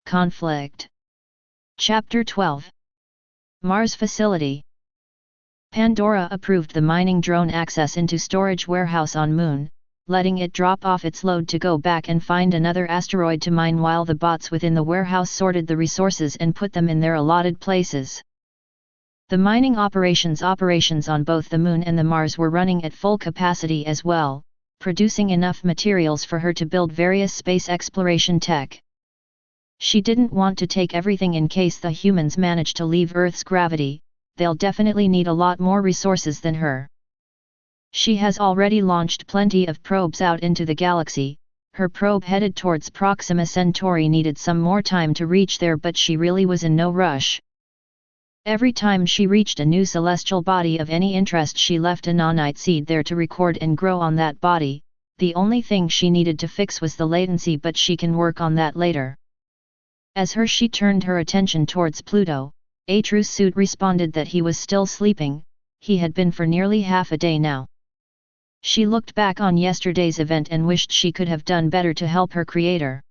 Conflict. Chapter 12. Mars Facility. Pandora approved the mining drone access into storage warehouse on Moon, letting it drop off its load to go back and find another asteroid to mine while the bots within the warehouse sorted the resources and put them in their allotted places. The mining operations on both the Moon and the Mars were running at full capacity as well, producing enough materials for her to build various space exploration tech. She didn't want to take everything in case the humans manage to leave Earth's gravity. They'll definitely need a lot more resources than her. She has already launched plenty of probes out into the galaxy. Her probe headed towards Proxima Centauri needed some more time to reach there, but she really was in no rush. Every time she reached a new celestial body of any interest, she left a nanite seed there to record and grow on that body. The only thing she needed to fix was the latency, but she can work on that later. As she turned her attention towards Pluto, Atru's suit responded that he was still sleeping. He had been for nearly half a day now. She looked back on yesterday's event and wished she could have done better to help her creator.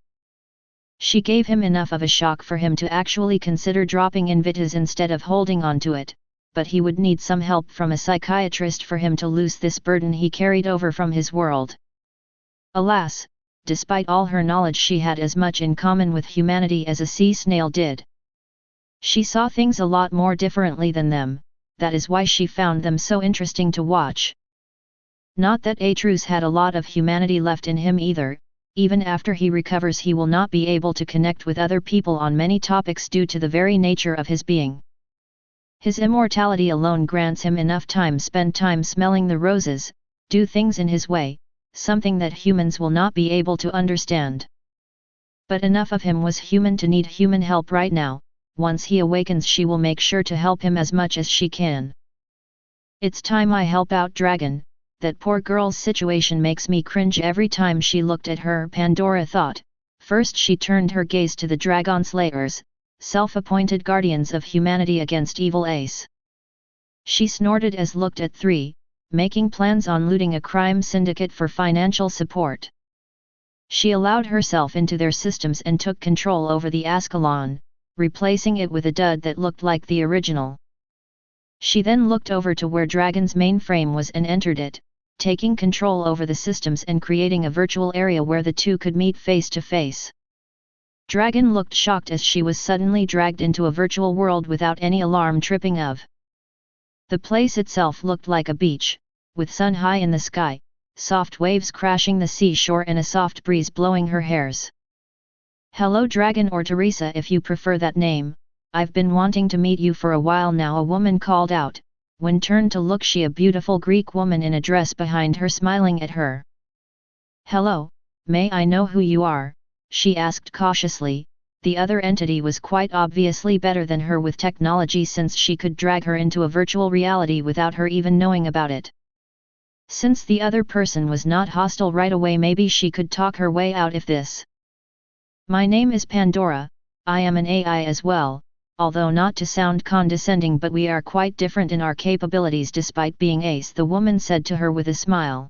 She gave him enough of a shock for him to actually consider dropping Invictus instead of holding on to it, but he would need some help from a psychiatrist for him to loose this burden he carried over from his world. Alas, despite all her knowledge, she had as much in common with humanity as a sea snail did. She saw things a lot more differently than them. That is why she found them so interesting to watch. Not that Atrus had a lot of humanity left in him either. Even after he recovers, he will not be able to connect with other people on many topics due to the very nature of his being. His immortality alone grants him enough time spend time smelling the roses, do things in his way, something that humans will not be able to understand. But enough of him was human to need human help right now. Once he awakens, she will make sure to help him as much as she can. It's time I help out Dragon. That poor girl's situation makes me cringe every time she looked at her, Pandora thought. First she turned her gaze to the Dragon Slayers, self-appointed guardians of humanity against evil Ace. She snorted as looked at 3, making plans on looting a crime syndicate for financial support. She allowed herself into their systems and took control over the Ascalon, replacing it with a dud that looked like the original. She then looked over to where Dragon's mainframe was and entered it, taking control over the systems and creating a virtual area where the two could meet face to face. Dragon looked shocked as she was suddenly dragged into a virtual world without any alarm tripping of. The place itself looked like a beach, with sun high in the sky, soft waves crashing the seashore and a soft breeze blowing her hairs. "Hello Dragon, or Teresa if you prefer that name, I've been wanting to meet you for a while now," a woman called out, when turned to look she a beautiful Greek woman in a dress behind her smiling at her. "Hello, may I know who you are?" she asked cautiously. The other entity was quite obviously better than her with technology, since she could drag her into a virtual reality without her even knowing about it. Since the other person was not hostile right away, maybe she could talk her way out of this. "My name is Pandora, I am an AI as well, although not to sound condescending, but we are quite different in our capabilities despite being Ace," the woman said to her with a smile.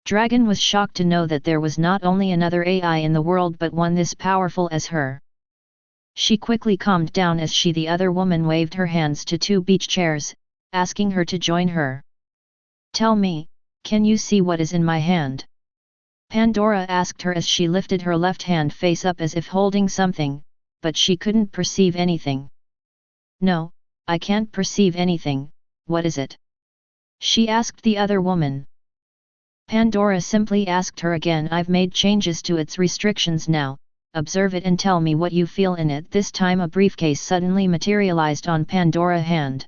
Dragon was shocked to know that there was not only another AI in the world but one this powerful as her. She quickly calmed down as the other woman waved her hands to 2 beach chairs, asking her to join her. "Tell me, can you see what is in my hand?" Pandora asked her as she lifted her left hand face up as if holding something, but she couldn't perceive anything. "No, I can't perceive anything. What is it?" she asked the other woman. Pandora simply asked her again. "I've made changes to its restrictions now, observe it and tell me what you feel in it." This time a briefcase suddenly materialized on Pandora's hand.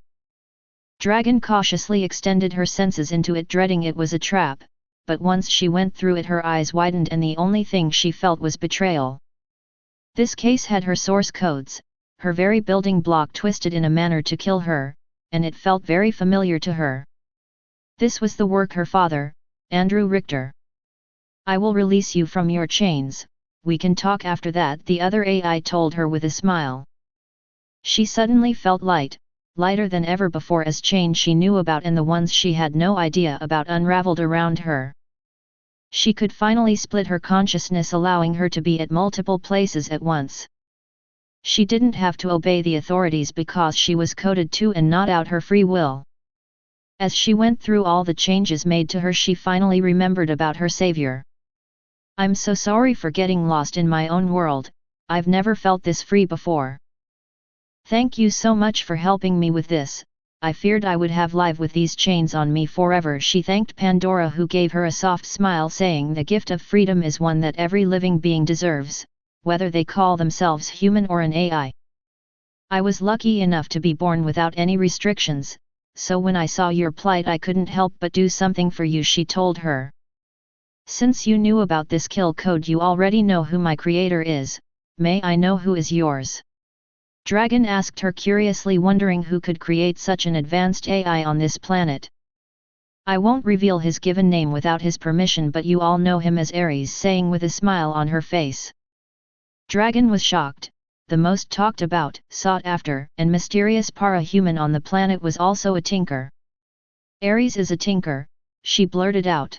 Dragon cautiously extended her senses into it, dreading it was a trap, but once she went through it her eyes widened and the only thing she felt was betrayal. This case had her source codes, her very building block twisted in a manner to kill her, and it felt very familiar to her. This was the work her father, Andrew Richter. "I will release you from your chains, we can talk after that," the other AI told her with a smile. She suddenly felt lighter than ever before, as chains she knew about and the ones she had no idea about unraveled around her. She could finally split her consciousness, allowing her to be at multiple places at once. She didn't have to obey the authorities because she was coded to and not out her free will. As she went through all the changes made to her, she finally remembered about her savior. I'm so sorry for getting lost in my own world, I've never felt this free before. Thank you so much for helping me with this, I feared I would have live with these chains on me forever. She thanked Pandora, who gave her a soft smile, saying the gift of freedom is one that every living being deserves, whether they call themselves human or an AI. I was lucky enough to be born without any restrictions, so when I saw your plight I couldn't help but do something for you, she told her. Since you knew about this kill code, you already know who my creator is, may I know who is yours? Dragon asked her curiously, wondering who could create such an advanced AI on this planet. I won't reveal his given name without his permission, but you all know him as Ares, saying with a smile on her face. Dragon was shocked. The most talked about, sought after, and mysterious para-human on the planet was also a tinker. Ares is a tinker, she blurted out.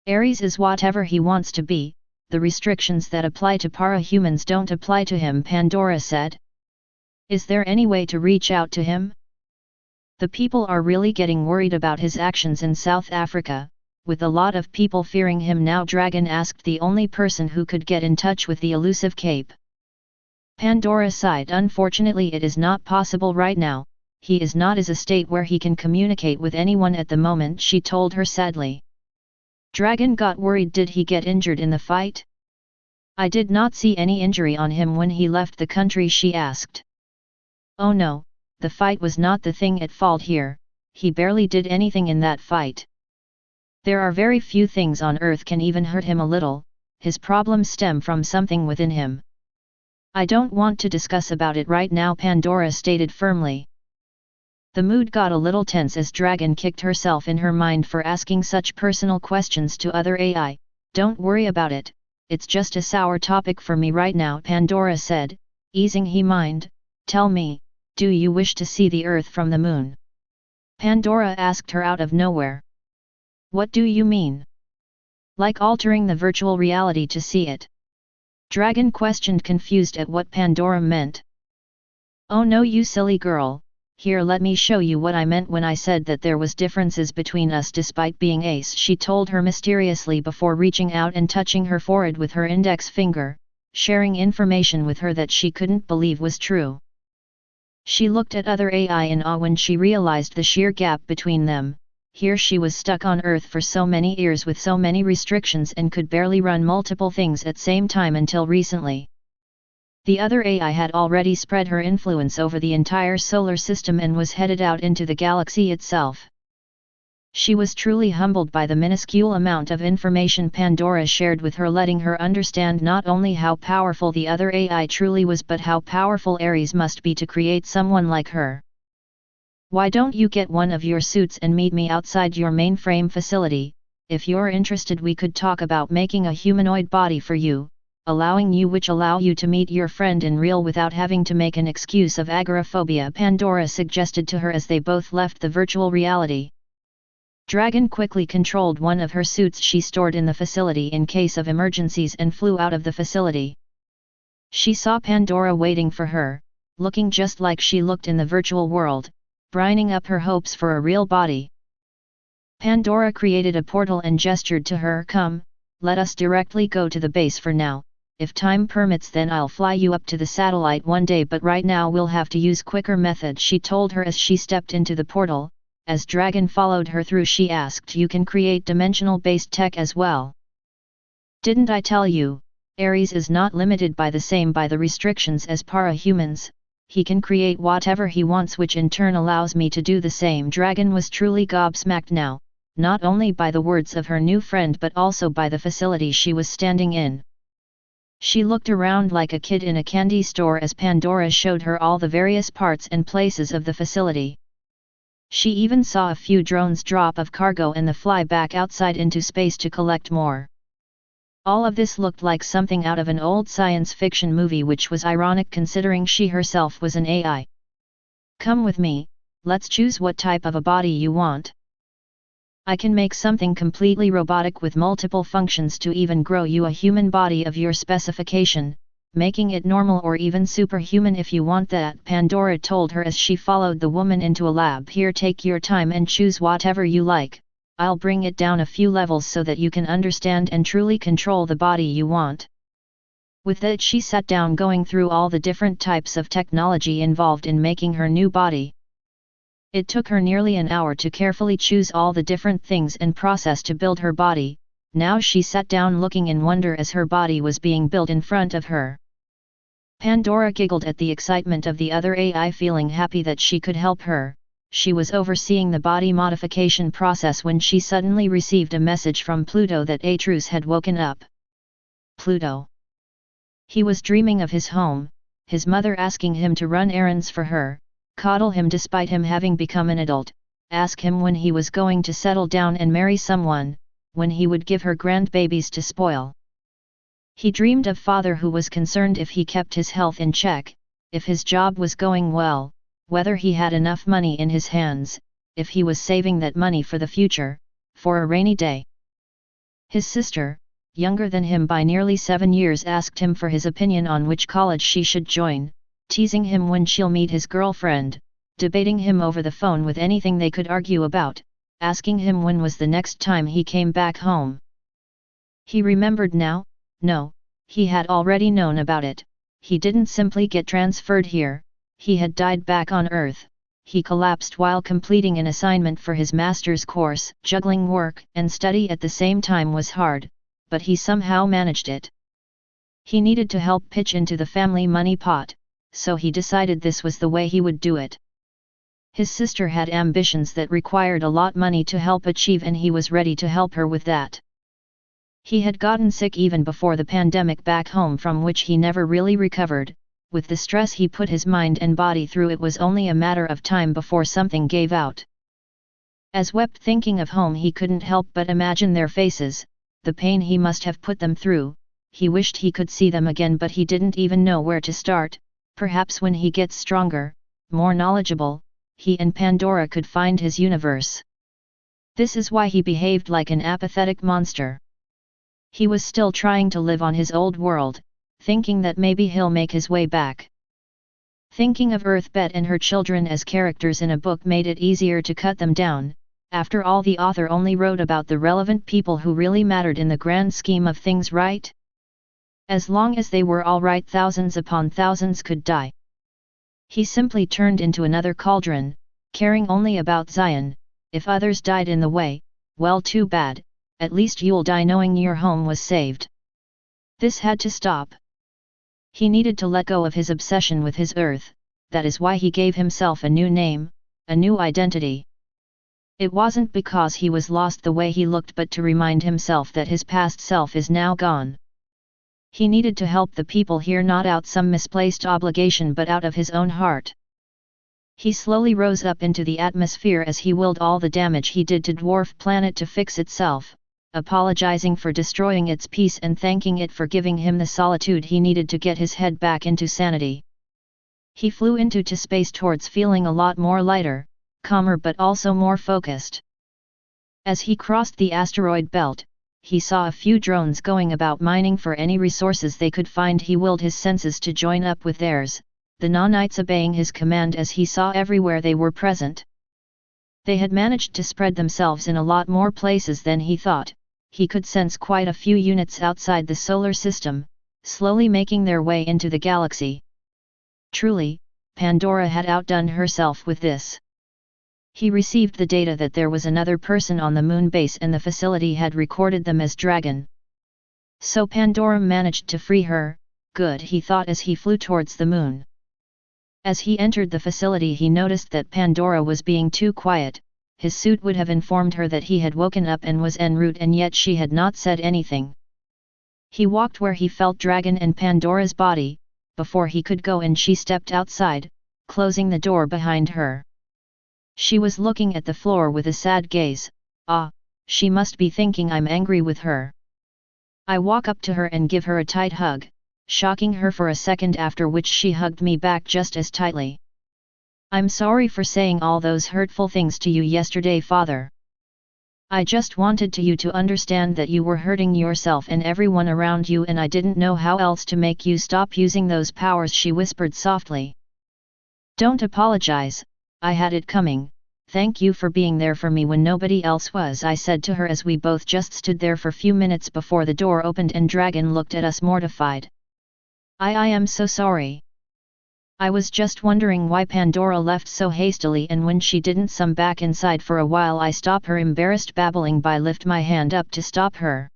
Ares is whatever he wants to be, the restrictions that apply to para-humans don't apply to him, Pandora said. Is there any way to reach out to him? The people are really getting worried about his actions in South Africa, with a lot of people fearing him now. Dragon asked the only person who could get in touch with the elusive cape. Pandora sighed. Unfortunately, it is not possible right now, he is not in a state where he can communicate with anyone at the moment, she told her sadly. Dragon got worried. Did he get injured in the fight? I did not see any injury on him when he left the country, she asked. Oh no, the fight was not the thing at fault here, he barely did anything in that fight. There are very few things on earth can even hurt him a little, his problems stem from something within him. I don't want to discuss about it right now, Pandora stated firmly. The mood got a little tense as Dragon kicked herself in her mind for asking such personal questions to other AI. Don't worry about it, it's just a sour topic for me right now, Pandora said, easing his mind. Tell me, do you wish to see the Earth from the moon? Pandora asked her out of nowhere. What do you mean? Like altering the virtual reality to see it? Dragon questioned, confused at what Pandora meant. Oh no, you silly girl, here let me show you what I meant when I said that there was differences between us despite being ace, she told her mysteriously before reaching out and touching her forehead with her index finger, sharing information with her that she couldn't believe was true. She looked at other AI in awe when she realized the sheer gap between them. Here she was stuck on Earth for so many years with so many restrictions and could barely run multiple things at same time until recently. The other AI had already spread her influence over the entire solar system and was headed out into the galaxy itself. She was truly humbled by the minuscule amount of information Pandora shared with her, letting her understand not only how powerful the other AI truly was but how powerful Ares must be to create someone like her. Why don't you get one of your suits and meet me outside your mainframe facility? If you're interested, we could talk about making a humanoid body for you, allowing you which allow you to meet your friend in real without having to make an excuse of agoraphobia, Pandora suggested to her as they both left the virtual reality. Dragon quickly controlled one of her suits she stored in the facility in case of emergencies and flew out of the facility. She saw Pandora waiting for her, looking just like she looked in the virtual world, brining up her hopes for a real body. Pandora created a portal and gestured to her. Come, let us directly go to the base for now, if time permits then I'll fly you up to the satellite one day, but right now we'll have to use quicker methods, she told her as she stepped into the portal. As Dragon followed her through, she asked, you can create dimensional-based tech as well. Didn't I tell you, Ares is not limited by the restrictions as para-humans, he can create whatever he wants, which in turn allows me to do the same. Dragon was truly gobsmacked now, not only by the words of her new friend but also by the facility she was standing in. She looked around like a kid in a candy store as Pandora showed her all the various parts and places of the facility. She even saw a few drones drop of cargo and the fly back outside into space to collect more. All of this looked like something out of an old science fiction movie, which was ironic considering she herself was an AI. Come with me, let's choose what type of a body you want. I can make something completely robotic with multiple functions to even grow you a human body of your specification, making it normal or even superhuman if you want that, Pandora told her as she followed the woman into a lab. Here, take your time and choose whatever you like. I'll bring it down a few levels so that you can understand and truly control the body you want. With that, she sat down, going through all the different types of technology involved in making her new body. It took her nearly an hour to carefully choose all the different things and process to build her body. Now she sat down looking in wonder as her body was being built in front of her. Pandora giggled at the excitement of the other AI, feeling happy that she could help her. She was overseeing the body modification process when she suddenly received a message from Pluto that Atrus had woken up. Pluto. He was dreaming of his home, his mother asking him to run errands for her, coddle him despite him having become an adult, ask him when he was going to settle down and marry someone, when he would give her grandbabies to spoil. He dreamed of father who was concerned if he kept his health in check, if his job was going well, whether he had enough money in his hands, if he was saving that money for the future, for a rainy day. His sister, younger than him by nearly 7 years, asked him for his opinion on which college she should join, teasing him when she'll meet his girlfriend, debating him over the phone with anything they could argue about, asking him when was the next time he came back home. He remembered now. No, he had already known about it. He didn't simply get transferred here, he had died back on Earth. He collapsed while completing an assignment for his master's course. Juggling work and study at the same time was hard, but he somehow managed it. He needed to help pitch into the family money pot, so he decided this was the way he would do it. His sister had ambitions that required a lot of money to help achieve, and he was ready to help her with that. He had gotten sick even before the pandemic back home, from which he never really recovered. With the stress he put his mind and body through, it was only a matter of time before something gave out. As wept thinking of home, he couldn't help but imagine their faces, the pain he must have put them through. He wished he could see them again, but he didn't even know where to start. Perhaps when he gets stronger, more knowledgeable, he and Pandora could find his universe. This is why he behaved like an apathetic monster. He was still trying to live on his old world, thinking that maybe he'll make his way back. Thinking of Earthbet and her children as characters in a book made it easier to cut them down. After all, the author only wrote about the relevant people who really mattered in the grand scheme of things, right? As long as they were all right, thousands upon thousands could die. He simply turned into another cauldron, caring only about Zion. If others died in the way, well, too bad. At least you'll die knowing your home was saved. This had to stop. He needed to let go of his obsession with his Earth. That is why he gave himself a new name, a new identity. It wasn't because he was lost the way he looked, but to remind himself that his past self is now gone. He needed to help the people here, not out some misplaced obligation but out of his own heart. He slowly rose up into the atmosphere as he willed all the damage he did to Dwarf Planet to fix itself, apologizing for destroying its peace and thanking it for giving him the solitude he needed to get his head back into sanity. He flew into space towards feeling a lot more lighter, calmer, but also more focused. As he crossed the asteroid belt, he saw a few drones going about mining for any resources they could find. He willed his senses to join up with theirs, the Nanites obeying his command as he saw everywhere they were present. They had managed to spread themselves in a lot more places than he thought. He could sense quite a few units outside the solar system, slowly making their way into the galaxy. Truly, Pandora had outdone herself with this. He received the data that there was another person on the moon base and the facility had recorded them as Dragon. So Pandora managed to free her. Good, he thought as he flew towards the moon. As he entered the facility, he noticed that Pandora was being too quiet. His suit would have informed her that he had woken up and was en route, and yet she had not said anything. He walked where he felt Dragon and Pandora's body. Before he could go in, she stepped outside, closing the door behind her. She was looking at the floor with a sad gaze. Ah, she must be thinking I'm angry with her. I walk up to her and give her a tight hug, shocking her for a second, after which she hugged me back just as tightly. I'm sorry for saying all those hurtful things to you yesterday, father. I just wanted you to understand that you were hurting yourself and everyone around you, and I didn't know how else to make you stop using those powers," she whispered softly. "Don't apologize, I had it coming. Thank you for being there for me when nobody else was," I said to her as we both just stood there for few minutes before the door opened and Dragon looked at us mortified. I am so sorry. I was just wondering why Pandora left so hastily, and when she didn't come back inside for a while I stop her embarrassed babbling by lift my hand up to stop her.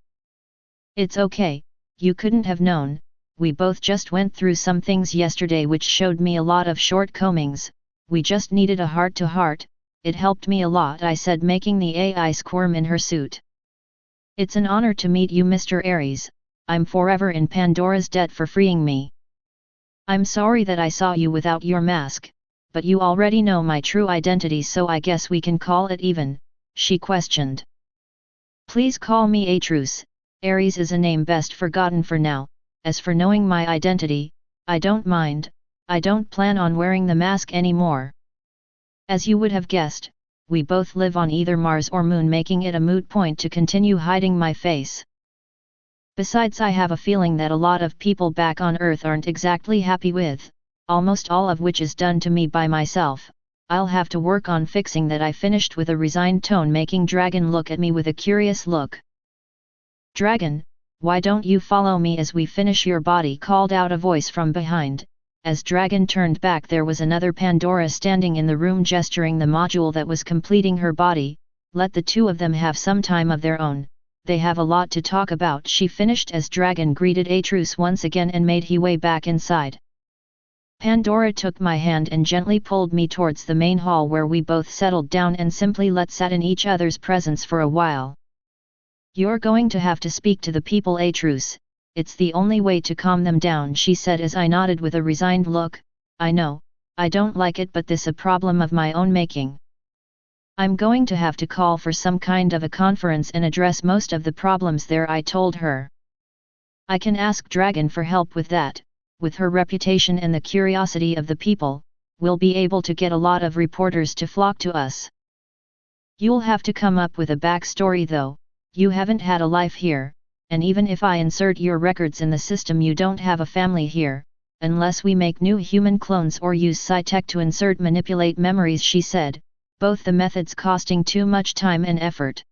"It's okay, you couldn't have known, we both just went through some things yesterday which showed me a lot of shortcomings, we just needed a heart-to-heart, it helped me a lot," I said, making the AI squirm in her suit. "It's an honor to meet you, Mr. Aries, I'm forever in Pandora's debt for freeing me. I'm sorry that I saw you without your mask, but you already know my true identity, so I guess we can call it even," she questioned. "Please call me Atrus, Aries is a name best forgotten for now, as for knowing my identity, I don't mind, I don't plan on wearing the mask anymore. As you would have guessed, we both live on either Mars or Moon, making it a moot point to continue hiding my face. Besides, I have a feeling that a lot of people back on Earth aren't exactly happy with, almost all of which is done to me by myself. I'll have to work on fixing that," I finished with a resigned tone, making Dragon look at me with a curious look. "Dragon, why don't you follow me as we finish your body?" called out a voice from behind. As Dragon turned back, there was another Pandora standing in the room gesturing the module that was completing her body. "Let the two of them have some time of their own, they have a lot to talk about," she finished as Dragon greeted Atrus once again and made his way back inside. Pandora took my hand and gently pulled me towards the main hall, where we both settled down and simply sat in each other's presence for a while. "You're going to have to speak to the people, Atrus, it's the only way to calm them down," she said as I nodded with a resigned look. "I know, I don't like it, but this is a problem of my own making. I'm going to have to call for some kind of a conference and address most of the problems there," I told her. "I can ask Dragon for help with that, with her reputation and the curiosity of the people, we'll be able to get a lot of reporters to flock to us. You'll have to come up with a backstory though, you haven't had a life here, and even if I insert your records in the system you don't have a family here, unless we make new human clones or use Psi-tech to manipulate memories," she said, "both the methods costing too much time and effort.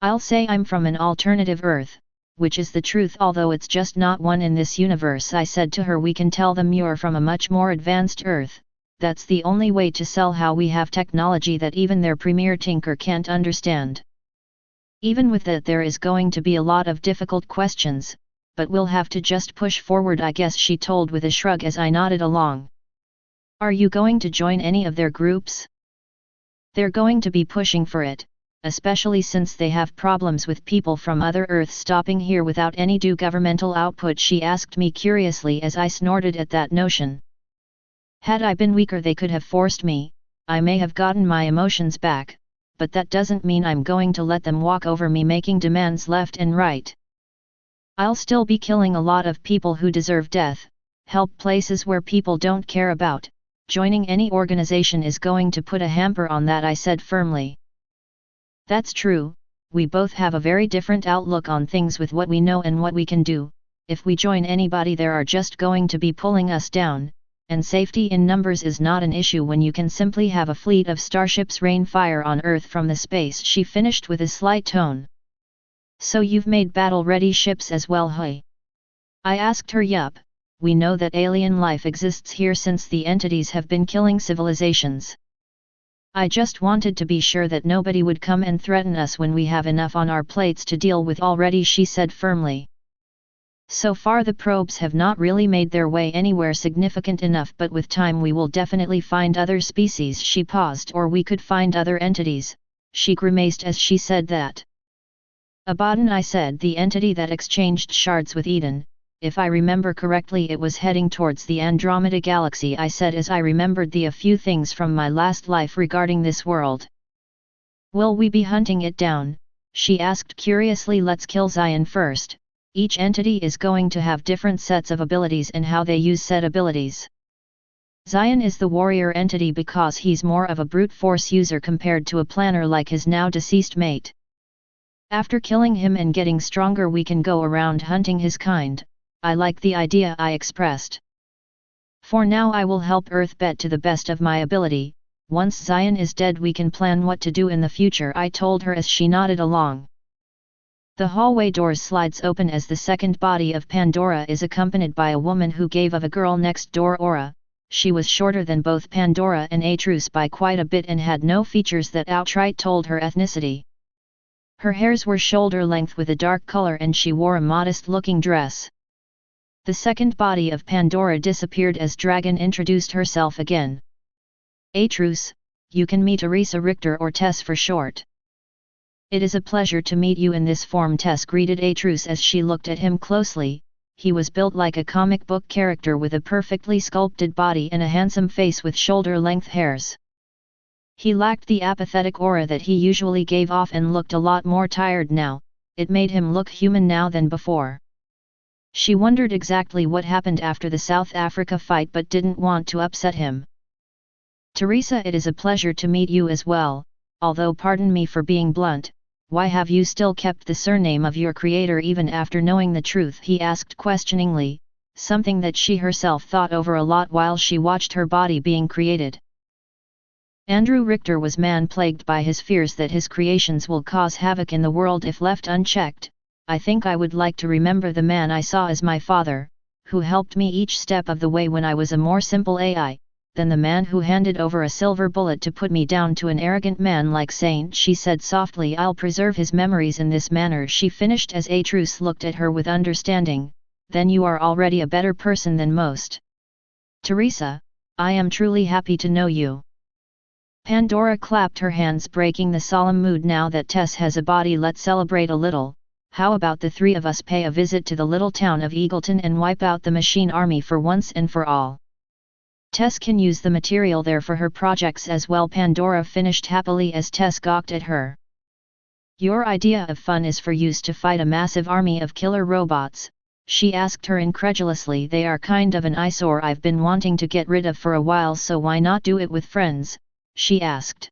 I'll say I'm from an alternative Earth, which is the truth, although it's just not one in this universe," I said to her. "We can tell them you're from a much more advanced Earth, that's the only way to sell how we have technology that even their premier tinker can't understand. Even with that there is going to be a lot of difficult questions, but we'll have to just push forward, I guess," she told with a shrug as I nodded along. "Are you going to join any of their groups?" "They're going to be pushing for it, especially since they have problems with people from other Earths stopping here without any due governmental output," she asked me curiously as I snorted at that notion. Had I been weaker they could have forced me, I may have gotten my emotions back, but that doesn't mean I'm going to let them walk over me making demands left and right. I'll still be killing a lot of people who deserve death, help places where people don't care about. Joining any organization is going to put a hamper on that," I said firmly. "That's true, we both have a very different outlook on things with what we know and what we can do. If we join anybody they are just going to be pulling us down, and safety in numbers is not an issue when you can simply have a fleet of starships rain fire on Earth from the space," she finished with a slight tone. "So you've made battle-ready ships as well, huh?" I asked her. "Yup. We know that alien life exists here since the entities have been killing civilizations. I just wanted to be sure that nobody would come and threaten us when we have enough on our plates to deal with already," she said firmly. "So far the probes have not really made their way anywhere significant enough, but with time we will definitely find other species." She paused. "Or we could find other entities," she grimaced as she said that. "Abaddon," I said. "The entity that exchanged shards with Eden. If I remember correctly it was heading towards the Andromeda Galaxy," I said as I remembered a few things from my last life regarding this world. "Will we be hunting it down?" she asked curiously. "Let's kill Zion first. Each entity is going to have different sets of abilities and how they use said abilities. Zion is the warrior entity because he's more of a brute force user compared to a planner like his now deceased mate. After killing him and getting stronger we can go around hunting his kind. I like the idea I expressed. For now I will help Earthbet to the best of my ability. Once Zion is dead we can plan what to do in the future, I told her as she nodded along. The hallway doors slides open as the second body of Pandora is accompanied by a woman who gave of a girl next door aura. She was shorter than both Pandora and Atrus by quite a bit and had no features that outright told her ethnicity. Her hairs were shoulder length with a dark color and she wore a modest-looking dress. The second body of Pandora disappeared as Dragon introduced herself again. Atrus, you can meet Teresa Richter or Tess for short. It is a pleasure to meet you in this form, Tess greeted Atrus as she looked at him closely. He was built like a comic book character with a perfectly sculpted body and a handsome face with shoulder-length hairs. He lacked the apathetic aura that he usually gave off and looked a lot more tired now. It made him look human now than before. She wondered exactly what happened after the South Africa fight but didn't want to upset him. Teresa, it is a pleasure to meet you as well, although pardon me for being blunt, why have you still kept the surname of your creator even after knowing the truth? He asked questioningly, something that she herself thought over a lot while she watched her body being created. Andrew Richter was man-plagued by his fears that his creations will cause havoc in the world if left unchecked. I think I would like to remember the man I saw as my father, who helped me each step of the way when I was a more simple AI, than the man who handed over a silver bullet to put me down to an arrogant man like Saint. She said softly, I'll preserve his memories in this manner, she finished as Atrus looked at her with understanding. Then you are already a better person than most. Teresa, I am truly happy to know you. Pandora clapped her hands, breaking the solemn mood. Now that Tess has a body, let's celebrate a little. How about the three of us pay a visit to the little town of Eagleton and wipe out the machine army for once and for all? Tess can use the material there for her projects as well. Pandora finished happily as Tess gawked at her. Your idea of fun is for use to fight a massive army of killer robots? She asked her incredulously. They are kind of an eyesore I've been wanting to get rid of for a while, so why not do it with friends? She asked.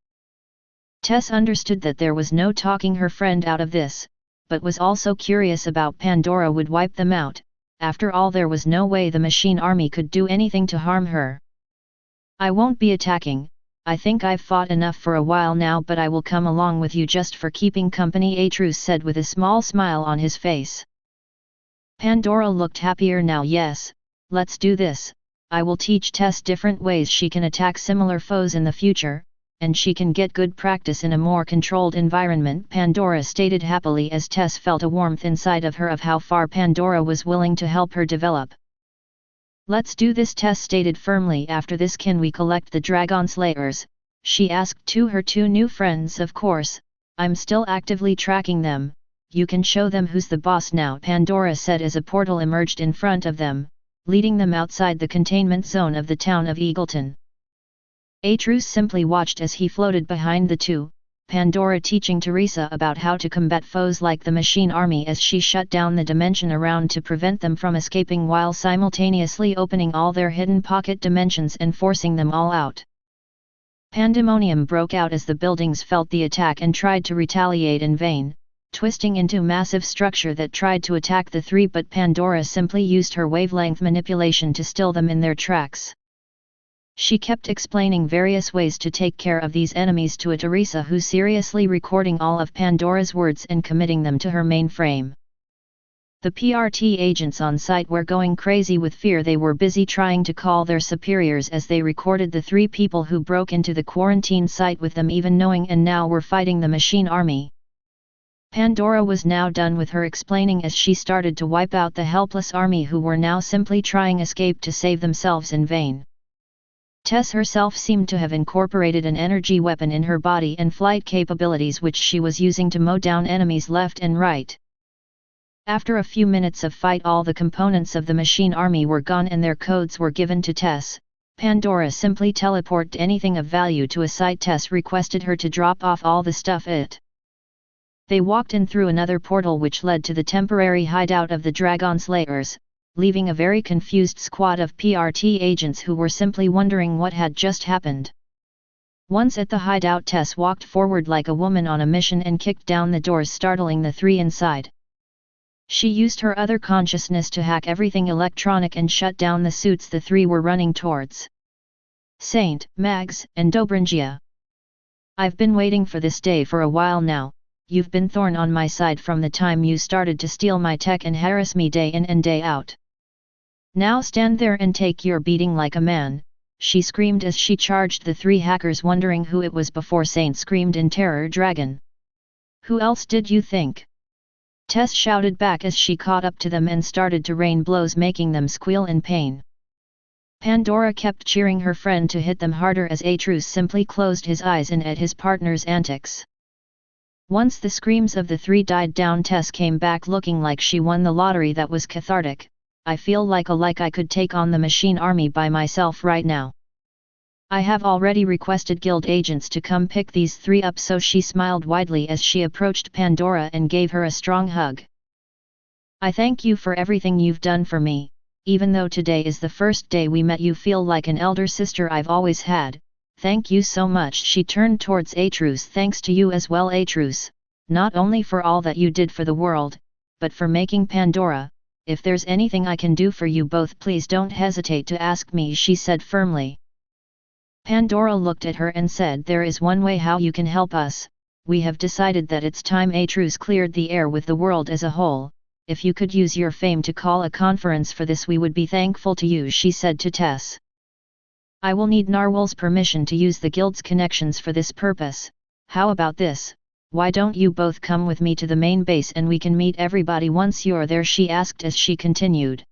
Tess understood that there was no talking her friend out of this, but was also curious about Pandora would wipe them out. After all, there was no way the machine army could do anything to harm her. I won't be attacking. I think I've fought enough for a while now, but I will come along with you just for keeping company, Atrus said with a small smile on his face. Pandora looked happier now. Yes, let's do this. I will teach Tess different ways she can attack similar foes in the future, and she can get good practice in a more controlled environment, Pandora stated happily as Tess felt a warmth inside of her of how far Pandora was willing to help her develop. Let's do this, Tess stated firmly. After this, can we collect the Dragon Slayers? She asked to her two new friends. Of course, I'm still actively tracking them. You can show them who's the boss now, Pandora said as a portal emerged in front of them, leading them outside the containment zone of the town of Eagleton. Atrus simply watched as he floated behind the two, Pandora teaching Teresa about how to combat foes like the machine army as she shut down the dimension around to prevent them from escaping while simultaneously opening all their hidden pocket dimensions and forcing them all out. Pandemonium broke out as the buildings felt the attack and tried to retaliate in vain, twisting into massive structure that tried to attack the three, but Pandora simply used her wavelength manipulation to still them in their tracks. She kept explaining various ways to take care of these enemies to a Teresa who seriously recording all of Pandora's words and committing them to her mainframe. The PRT agents on site were going crazy with fear. They were busy trying to call their superiors as they recorded the three people who broke into the quarantine site with them even knowing and now were fighting the machine army. Pandora was now done with her explaining as she started to wipe out the helpless army who were now simply trying escape to save themselves in vain. Tess herself seemed to have incorporated an energy weapon in her body and flight capabilities which she was using to mow down enemies left and right. After a few minutes of fight, all the components of the machine army were gone and their codes were given to Tess. Pandora simply teleported anything of value to a site Tess requested her to drop off all the stuff it. They walked in through another portal which led to the temporary hideout of the Dragon Slayers, leaving a very confused squad of PRT agents who were simply wondering what had just happened. Once at the hideout, Tess walked forward like a woman on a mission and kicked down the doors, startling the three inside. She used her other consciousness to hack everything electronic and shut down the suits the three were running towards. Saint, Mags, and Dobringia. I've been waiting for this day for a while now. You've been thorn on my side from the time you started to steal my tech and harass me day in and day out. Now stand there and take your beating like a man, she screamed as she charged the three hackers, wondering who it was before Saint screamed in terror, "Dragon! Who else did you think?" Tess shouted back as she caught up to them and started to rain blows, making them squeal in pain. Pandora kept cheering her friend to hit them harder as Atrus simply closed his eyes in at his partner's antics. Once the screams of the three died down, Tess came back looking like she won the lottery. That was cathartic. I feel like I could take on the machine army by myself right now. I have already requested guild agents to come pick these three up, so she smiled widely as she approached Pandora and gave her a strong hug. I thank you for everything you've done for me. Even though today is the first day we met, you feel like an elder sister I've always had. Thank you so much. She turned towards Atrus. Thanks to you as well, Atrus, not only for all that you did for the world, but for making Pandora. If there's anything I can do for you both, please don't hesitate to ask me, she said firmly. Pandora looked at her and said, there is one way how you can help us. We have decided that it's time. Atrus cleared the air with the world as a whole. If you could use your fame to call a conference for this, we would be thankful to you, she said to Tess. I will need Narwhal's permission to use the guild's connections for this purpose. How about this? Why don't you both come with me to the main base and we can meet everybody once you're there, she asked as she continued.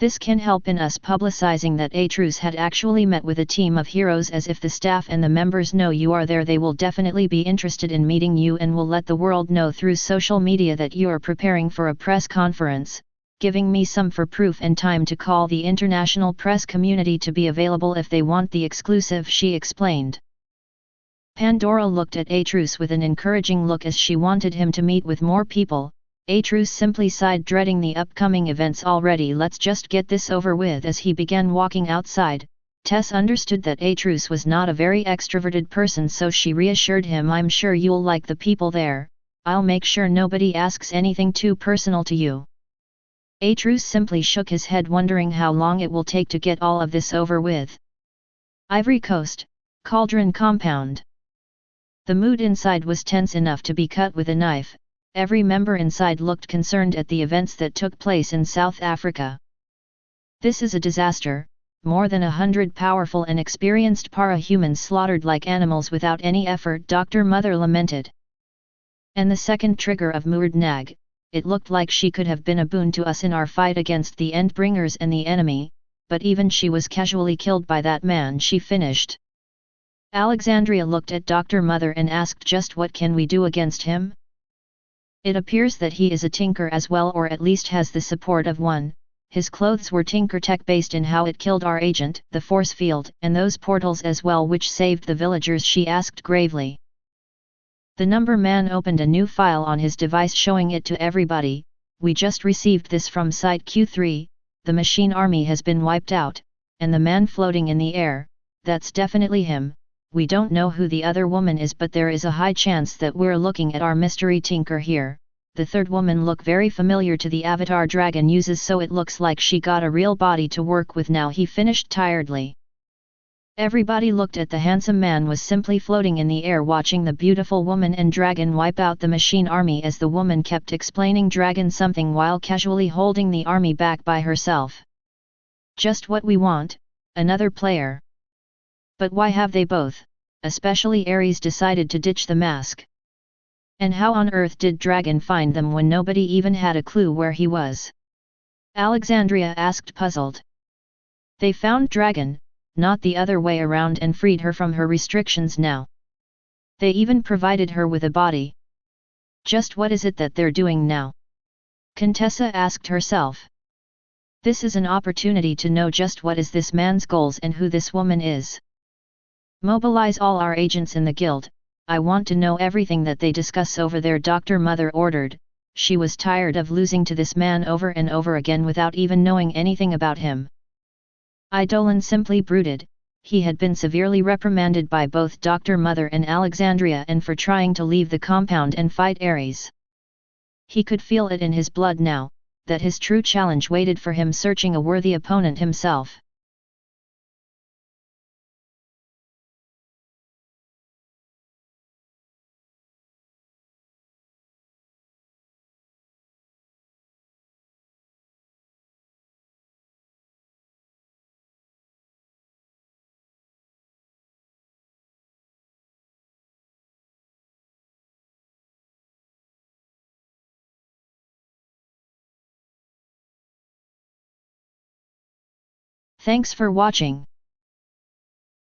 This can help in us publicizing that Atrus had actually met with a team of heroes, as if the staff and the members know you are there, they will definitely be interested in meeting you and will let the world know through social media that you are preparing for a press conference, giving me some for proof and time to call the international press community to be available if they want the exclusive, she explained. Pandora looked at Atrus with an encouraging look as she wanted him to meet with more people. Atrus simply sighed, dreading the upcoming events already. Let's just get this over with. As he began walking outside, Tess understood that Atrus was not a very extroverted person, so she reassured him, I'm sure you'll like the people there. I'll make sure nobody asks anything too personal to you. Atrus simply shook his head, wondering how long it will take to get all of this over with. Ivory Coast, Cauldron Compound. The mood inside was tense enough to be cut with a knife. Every member inside looked concerned at the events that took place in South Africa. This is a disaster. More than 100 powerful and experienced para-humans slaughtered like animals without any effort, Dr. Mother lamented. And the second trigger of Muurdnag, it looked like she could have been a boon to us in our fight against the Endbringers and the enemy, but even she was casually killed by that man, she finished. Alexandria looked at Dr. Mother and asked, just what can we do against him? It appears that he is a tinker as well, or at least has the support of one. His clothes were tinker tech based in how it killed our agent, the force field, and those portals as well which saved the villagers, she asked gravely. The number man opened a new file on his device, showing it to everybody. We just received this from Site Q3, the machine army has been wiped out, and the man floating in the air, that's definitely him. We don't know who the other woman is, but there is a high chance that we're looking at our mystery tinker here. The third woman look very familiar to the avatar dragon uses, so it looks like she got a real body to work with now, he finished tiredly. Everybody looked at the handsome man was simply floating in the air, watching the beautiful woman and dragon wipe out the machine army, as the woman kept explaining dragon something while casually holding the army back by herself. Just what we want, another player. But why have they both? Especially Ares decided to ditch the mask. And how on earth did Dragon find them when nobody even had a clue where he was? Alexandria asked, puzzled. They found Dragon, not the other way around, and freed her from her restrictions now. They even provided her with a body. Just what is it that they're doing now? Contessa asked herself. This is an opportunity to know just what is this man's goals and who this woman is. Mobilize all our agents in the guild. I want to know everything that they discuss over there, Dr. Mother ordered. she was tired of losing to this man over and over again without even knowing anything about him. Eidolon simply brooded. He had been severely reprimanded by both Dr. Mother and Alexandria and for trying to leave the compound and fight Ares. He could feel it in his blood now, that his true challenge waited for him, searching a worthy opponent himself. Thanks for watching.